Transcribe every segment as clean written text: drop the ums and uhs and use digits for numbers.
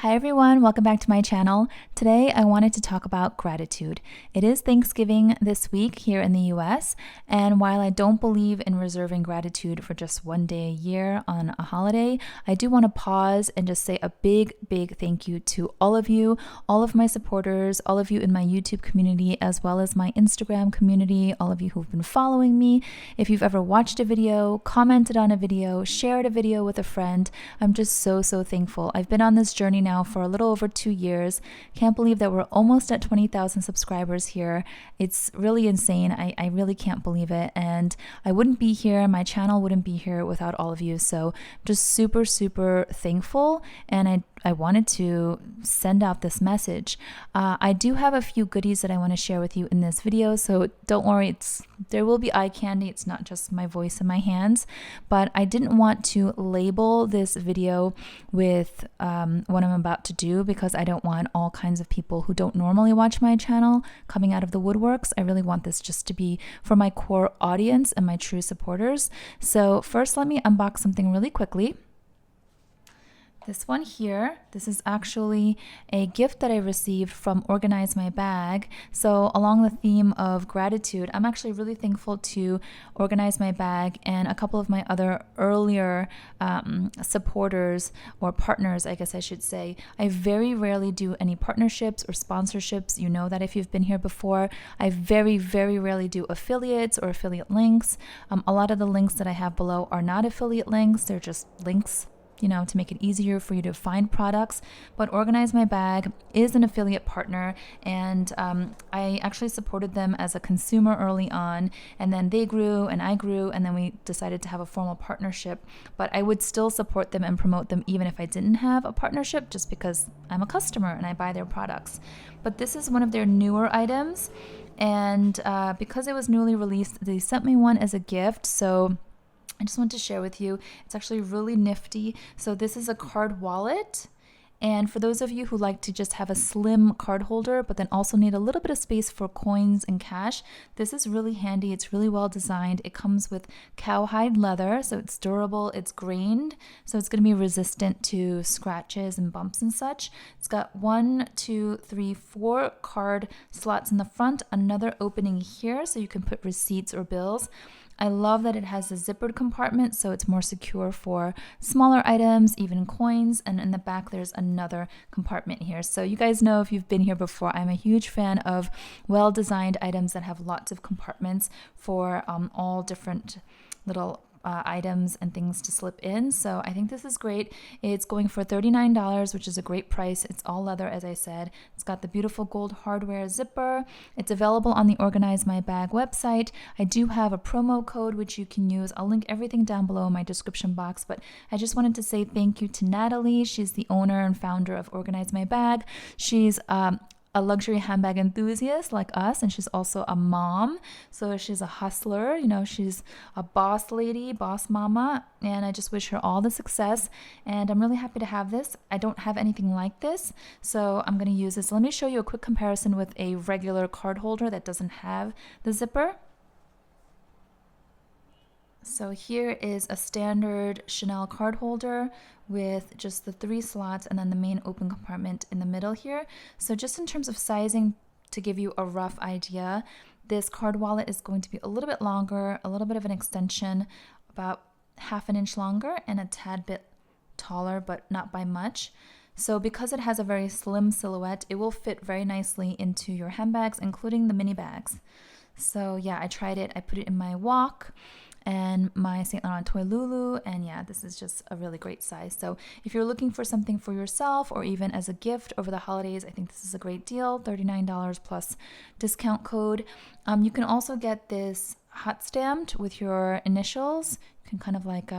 Hi everyone, welcome back to my channel. Today I wanted to talk about gratitude. It is Thanksgiving this week here in the US, and while I don't believe in reserving gratitude for just one day a year on a holiday, I do want to pause and just say a big thank you to all of you, all of my supporters, all of you in my YouTube community, as well as my Instagram community, all of you who've been following me. If you've ever watched a video, commented on a video, shared a video with a friend, I'm just so thankful. I've been on this journey now for a little over 2 years. Can't believe that we're almost at 20,000 subscribers here. It's really insane. I really can't believe it. And I wouldn't be here, my channel wouldn't be here without all of you. So just super thankful. And I wanted to send out this message. I do have a few goodies that I want to share with you in this video, so don't worry, there will be eye candy. It's not just my voice and my hands, but I didn't want to label this video with what I'm about to do because I don't want all kinds of people who don't normally watch my channel coming out of the woodworks. I really want this just to be for my core audience and my true supporters. So first, let me unbox something really quickly. This one here, this is actually a gift that I received from Organize My Bag. So along the theme of gratitude, I'm actually really thankful to Organize My Bag and a couple of my other earlier supporters or partners, I guess I should say. I very rarely do any partnerships or sponsorships. You know that if you've been here before. I very rarely do affiliates or affiliate links. A lot of the links that I have below are not affiliate links. They're just links, you know, to make it easier for you to find products. But Organize My Bag is an affiliate partner, and I actually supported them as a consumer early on, and then they grew and I grew, and then we decided to have a formal partnership. But I would still support them and promote them even if I didn't have a partnership, just because I'm a customer and I buy their products. But this is one of their newer items, and because it was newly released, they sent me one as a gift. So I just want to share with you. It's actually really nifty. So this is a card wallet. And for those of you who like to just have a slim card holder, but then also need a little bit of space for coins and cash, this is really handy. It's really well designed. It comes with cowhide leather, so it's durable, it's grained, so it's going to be resistant to scratches and bumps and such. It's got 1, 2, 3, 4 card slots in the front, another opening here so you can put receipts or bills. I love that it has a zippered compartment, so it's more secure for smaller items, even coins, and in the back there's another compartment here. So you guys know, if you've been here before, I'm a huge fan of well-designed items that have lots of compartments for all different little items and things to slip in. So I think this is great. It's going for $39, which is a great price. It's all leather, as I said. It's got the beautiful gold hardware zipper. It's available on the Organize My Bag website. I do have a promo code which you can use. I'll link everything down below in my description box, but I just wanted to say thank you to Natalie. She's the owner and founder of Organize My Bag. She's a luxury handbag enthusiast like us, and she's also a mom, so she's a hustler, you know, she's a boss lady, boss mama, and I just wish her all the success. And I'm really happy to have this. I don't have anything like this, so I'm going to use this. Let me show you a quick comparison with a regular card holder that doesn't have the zipper. So here is a standard Chanel card holder with just the 3 slots and then the main open compartment in the middle here. So just in terms of sizing, to give you a rough idea, this card wallet is going to be a little bit longer, a little bit of an extension, about 1/2 inch longer and a tad bit taller, but not by much. So because it has a very slim silhouette, it will fit very nicely into your handbags, including the mini bags. So yeah, I tried it. I put it in my walk and my Saint Laurent Toy Lulu, and yeah, this is just a really great size. So if you're looking for something for yourself or even as a gift over the holidays, I think this is a great deal. $39 plus discount code. You can also get this hot stamped with your initials. You can kind of like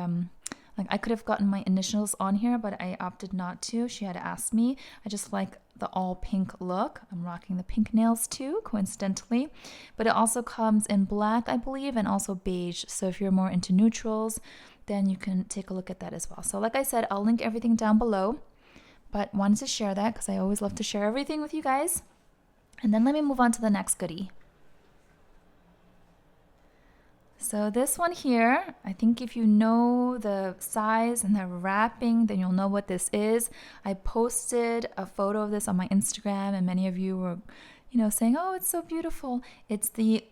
I could have gotten my initials on here, but I opted not to. She had asked me. I just like the all pink look. I'm rocking the pink nails too, coincidentally. But it also comes in black, I believe, and also beige. So if you're more into neutrals, then you can take a look at that as well. So like I said, I'll link everything down below, but wanted to share that because I always love to share everything with you guys. And then let me move on to the next goodie. So this one here, I think if you know the size and the wrapping, then you'll know what this is. I posted a photo of this on my Instagram, and many of you were, saying, "Oh, it's so beautiful." It's the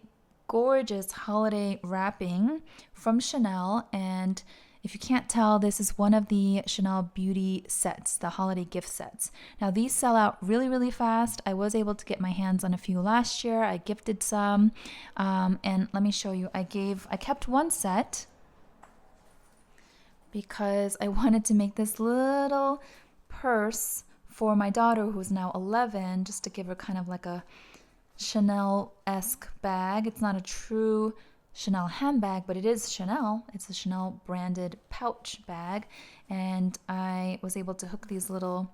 gorgeous holiday wrapping from Chanel, and if you can't tell, this is one of the Chanel beauty sets, the holiday gift sets. Now, these sell out really, really fast. I was able to get my hands on a few last year. I gifted some. And let me show you. I kept one set because I wanted to make this little purse for my daughter, who's now 11, just to give her kind of like a Chanel-esque bag. It's not a true Chanel handbag, but it is Chanel. It's a Chanel branded pouch bag, and I was able to hook this little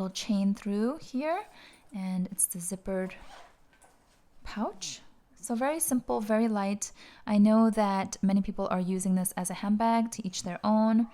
chain through here, and it's the zippered pouch. So very simple, very light. I know that many people are using this as a handbag, to each their own.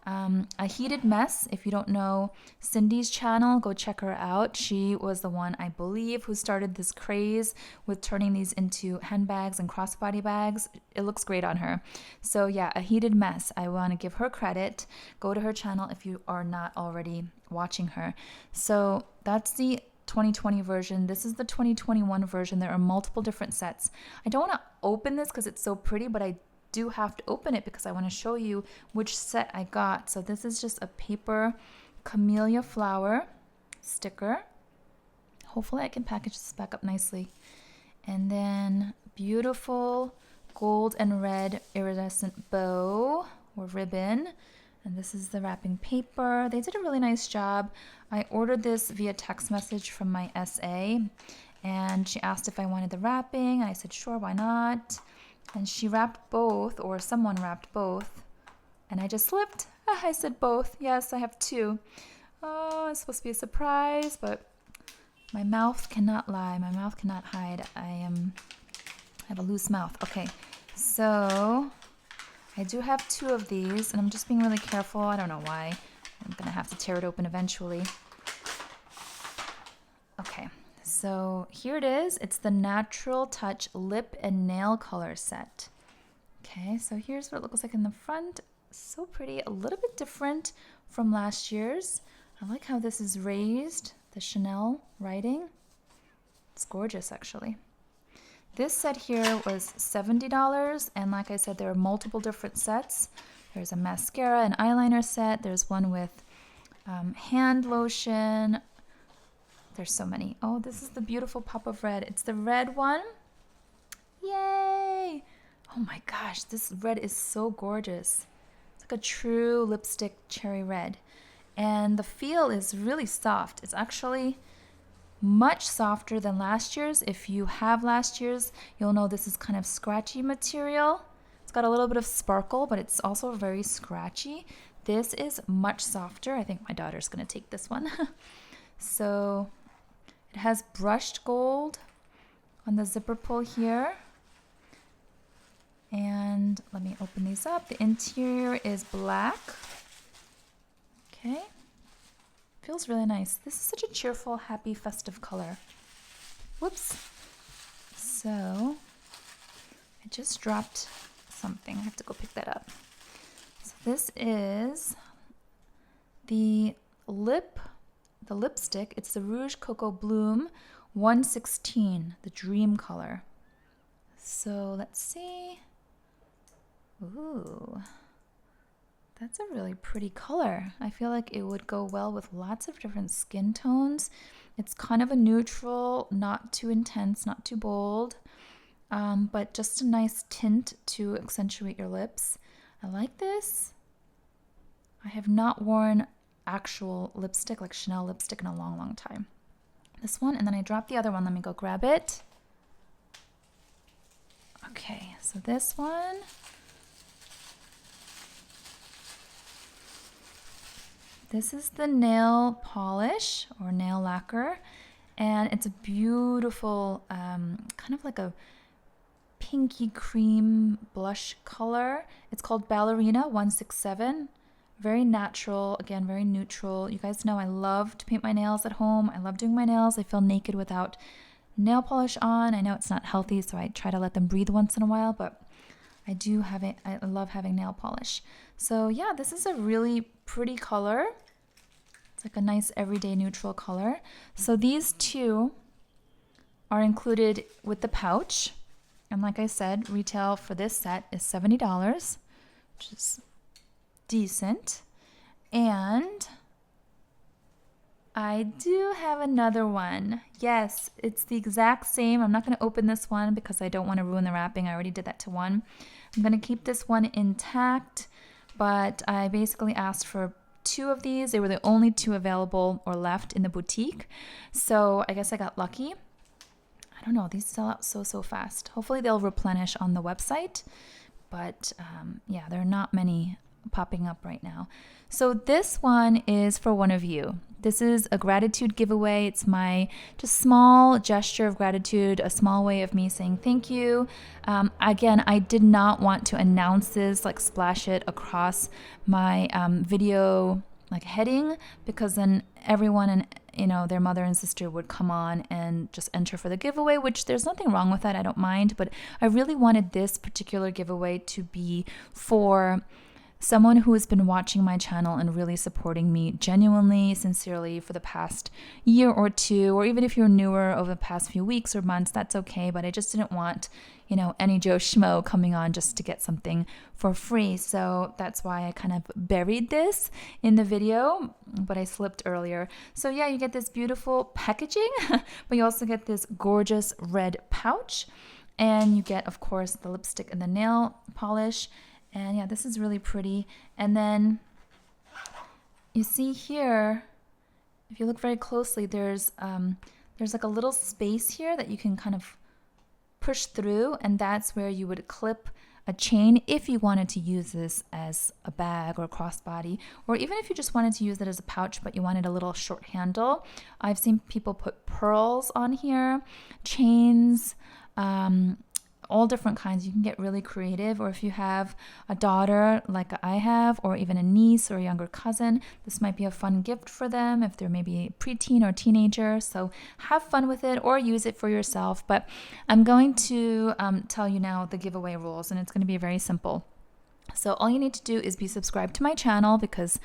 A Heated Mess, if you don't know Cindy's channel, go check her out. She was the one, I believe, who started this craze with turning these into handbags and crossbody bags. It looks great on her. So yeah, A Heated Mess, I want to give her credit. Go to her channel if you are not already watching her. So that's the 2020 version. This is the 2021 version. There are multiple different sets. I don't want to open this because it's so pretty, but I do have to open it because I want to show you which set I got. So this is just a paper camellia flower sticker. Hopefully I can package this back up nicely. And then beautiful gold and red iridescent bow or ribbon. And this is the wrapping paper. They did a really nice job. I ordered this via text message from my SA, and she asked if I wanted the wrapping. I said, sure, why not? And she wrapped both, or someone wrapped both, and I just slipped. I said both. Yes, I have two. Oh, it's supposed to be a surprise, but my mouth cannot lie. My mouth cannot hide. I have a loose mouth. Okay, so I do have two of these, and I'm just being really careful. I don't know why. I'm going to have to tear it open eventually. Okay. So here it is. It's the Natural Touch Lip and Nail Color Set. Okay, so here's what it looks like in the front. So pretty, a little bit different from last year's. I like how this is raised, the Chanel writing. It's gorgeous, actually. This set here was $70, and like I said, there are multiple different sets. There's a mascara and eyeliner set. There's one with hand lotion. There's so many. Oh, this is the beautiful pop of red. It's the red one. Yay! Oh my gosh, this red is so gorgeous. It's like a true lipstick cherry red. And the feel is really soft. It's actually much softer than last year's. If you have last year's, you'll know this is kind of scratchy material. It's got a little bit of sparkle, but it's also very scratchy. This is much softer. I think my daughter's going to take this one. So it has brushed gold on the zipper pull here. And let me open these up. The interior is black. Okay. Feels really nice. This is such a cheerful, happy, festive color. Whoops. So I just dropped something. I have to go pick that up. So this is the lipstick. It's the Rouge Coco Bloom 116, the dream color. So let's see. Ooh, that's a really pretty color. I feel like it would go well with lots of different skin tones. It's kind of a neutral, not too intense, not too bold, but just a nice tint to accentuate your lips. I like this. I have not worn actual lipstick, like Chanel lipstick, in a long, long time. This one, and then I dropped the other one. Let me go grab it. Okay, so this one. This is the nail polish or nail lacquer, and it's a beautiful, kind of like a pinky cream blush color. It's called Ballerina 167. Very natural, again, very neutral. You guys know I love to paint my nails at home. I love doing my nails. I feel naked without nail polish on. I know it's not healthy, so I try to let them breathe once in a while, but I love having nail polish. So yeah, this is a really pretty color. It's like a nice everyday neutral color. So these two are included with the pouch. And like I said, retail for this set is $70, which is decent. And I do have another one. Yes, it's the exact same. I'm not going to open this one because I don't want to ruin the wrapping. I already did that to one. I'm going to keep this one intact, but I basically asked for 2 of these. They were the only 2 available or left in the boutique. So I guess I got lucky. I don't know. These sell out so fast. Hopefully they'll replenish on the website. But yeah, there are not many popping up right now. So this one is for one of you. This is a gratitude giveaway. It's my just small gesture of gratitude, a small way of me saying thank you. Again, I did not want to announce this, like splash it across my video like heading, because then everyone and their mother and sister would come on and just enter for the giveaway, which there's nothing wrong with that. I don't mind, but I really wanted this particular giveaway to be for someone who has been watching my channel and really supporting me genuinely, sincerely for the past year or 2, or even if you're newer over the past few weeks or months, that's okay. But I just didn't want, any Joe Schmo coming on just to get something for free. So that's why I kind of buried this in the video, but I slipped earlier. So yeah, you get this beautiful packaging, but you also get this gorgeous red pouch, and you get, of course, the lipstick and the nail polish. And yeah, this is really pretty. And then you see here, if you look very closely, there's like a little space here that you can kind of push through, and that's where you would clip a chain if you wanted to use this as a bag or a crossbody, or even if you just wanted to use it as a pouch but you wanted a little short handle. I've seen people put pearls on here, chains, all different kinds. You can get really creative. Or if you have a daughter like I have, or even a niece or a younger cousin, this might be a fun gift for them if they're maybe preteen or teenager. So have fun with it or use it for yourself. But I'm going to tell you now the giveaway rules, and it's going to be very simple. So all you need to do is be subscribed to my channel, because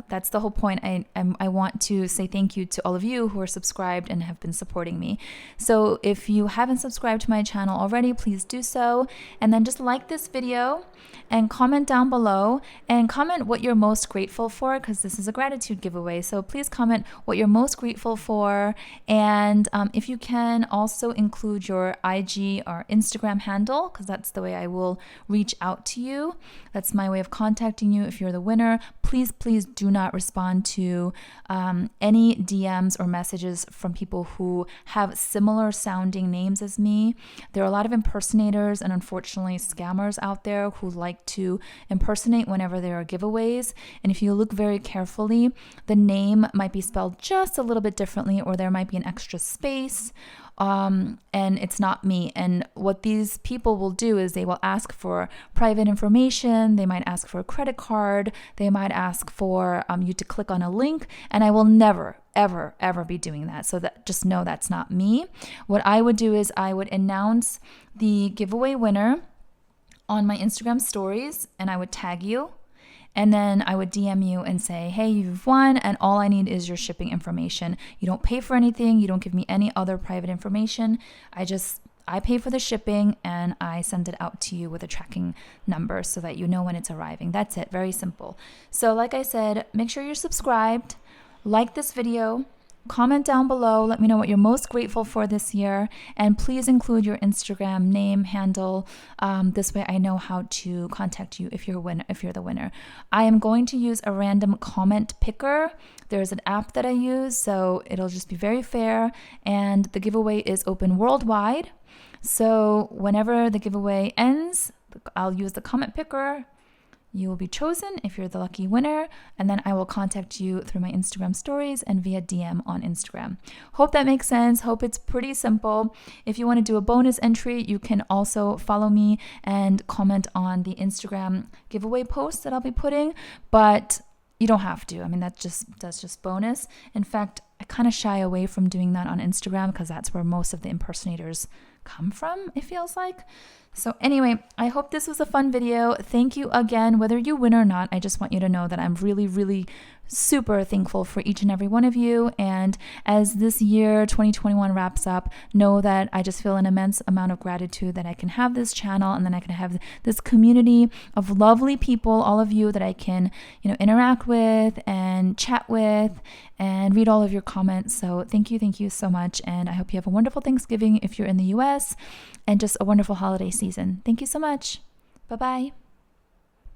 that's the whole point. I want to say thank you to all of you who are subscribed and have been supporting me. So if you haven't subscribed to my channel already, please do so, and then just like this video and comment down below, and comment what you're most grateful for, because this is a gratitude giveaway. So please comment what you're most grateful for, and if you can also include your IG or Instagram handle, because that's the way I will reach out to you. That's my way of contacting you if you're the winner. Please do not respond to any DMs or messages from people who have similar sounding names as me. There are a lot of impersonators and unfortunately scammers out there who like to impersonate whenever there are giveaways. And if you look very carefully, the name might be spelled just a little bit differently, or there might be an extra space. And it's not me. And what these people will do is they will ask for private information. They might ask for a credit card. They might ask for you to click on a link. And I will never, ever be doing that. So that just know that's not me. What I would do is I would announce the giveaway winner on my Instagram stories, and I would tag you. And then I would DM you and say, hey, you've won, and all I need is your shipping information. You don't pay for anything. You don't give me any other private information. I pay for the shipping, and I send it out to you with a tracking number so that you know when it's arriving. That's it. Very simple. So like I said, make sure you're subscribed, like this video, comment down below. Let me know what you're most grateful for this year. And please include your Instagram name, handle. This way I know how to contact you if you're the winner. I am going to use a random comment picker. There's an app that I use, so it'll just be very fair. And the giveaway is open worldwide. So whenever the giveaway ends, I'll use the comment picker. You will be chosen if you're the lucky winner, and then I will contact you through my Instagram stories and via DM on Instagram. Hope that makes sense. Hope it's pretty simple. If you want to do a bonus entry, you can also follow me and comment on the Instagram giveaway post that I'll be putting, but you don't have to. I mean, that's just bonus. In fact, I kind of shy away from doing that on Instagram because that's where most of the impersonators come from, it feels like. So anyway, I hope this was a fun video. Thank you again, whether you win or not. I just want you to know that I'm really, really super thankful for each and every one of you. And as this year 2021 wraps up, know that I just feel an immense amount of gratitude that I can have this channel, and then I can have this community of lovely people, all of you that I can, interact with and chat with and read all of your comments. So thank you so much. And I hope you have a wonderful Thanksgiving if you're in the US, and just a wonderful holiday season. Thank you so much. Bye-bye.